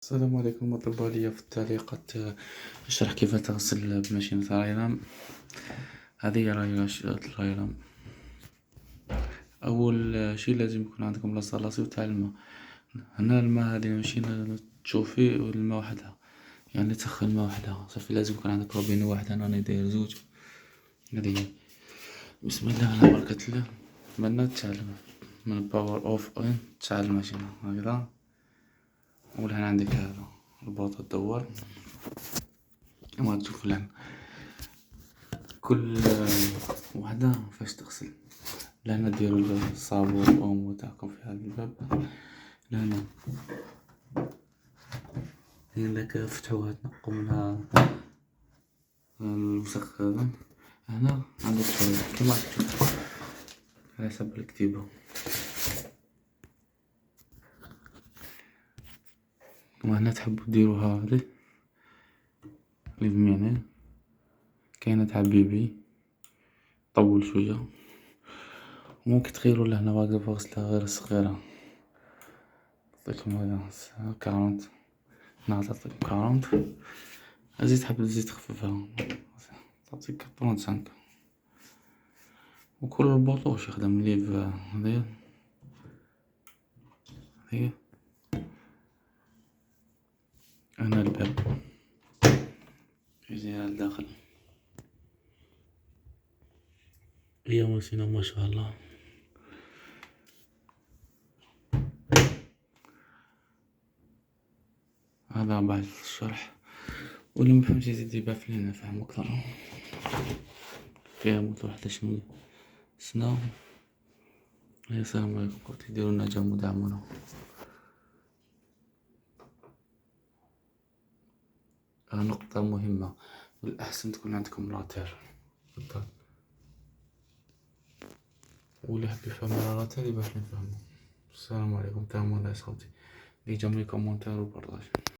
السلام عليكم. مطلوب لي في التعليقات اشرح كيف تغسل بماشينة رايلام. هذه هي رايلام. اول شيء لازم يكون عندكم لاصالاسي تاع الماء. هنا الماء هذه ماشينة تشوفي الماء وحدها، يعني تسخن الماء وحدها صافي. لازم يكون عندك روبينو واحد، انا راني داير زوج. هذه هي. بسم الله على بركة الله. من تشعل من باور اوف اون تشعل الماشينة هكذا. ولهنا عندك هذا البوطة الدوار، كما تشوف لهنا كل وحدة فاش تغسل. لهنا ديرو الصابون والأومو تاعكم في هذا الباب. لهنا هناك فتحوها تنقو منها الوسخ هذا. هنا عندك شوية كما تشوف على حسب الكتيبة. وهنا تحبو ديروها هذه لي بمينين، كاينة تاع بيبي طول شوية. ممكن تغيروا لهنا واقف غسلة غير الصغيرة. نعطيكم هذا 40، نعطيكم 40. زيد تحب تزيد تخففها تعطيك 35. وكل البوطوش يخدم ليف هذايا هي. هنا الباب يجي الداخل. هي ماشينة ما شاء الله. هذا بعد الشرح، واللي مفهمش يزيد يبعثلي انا نفهم اكثر. فيها موتور 11 سنة. السلام عليكم. قلت ديروا لنا جنب ودعمونا. نقطة مهمة، والأحسن تكون عندكم راتير. واللي حاب يفهم على راتير يبعثلي نفهمو. السلام عليكم. تمام. الله صوتي اللي جملي كومونتير وبرطاج.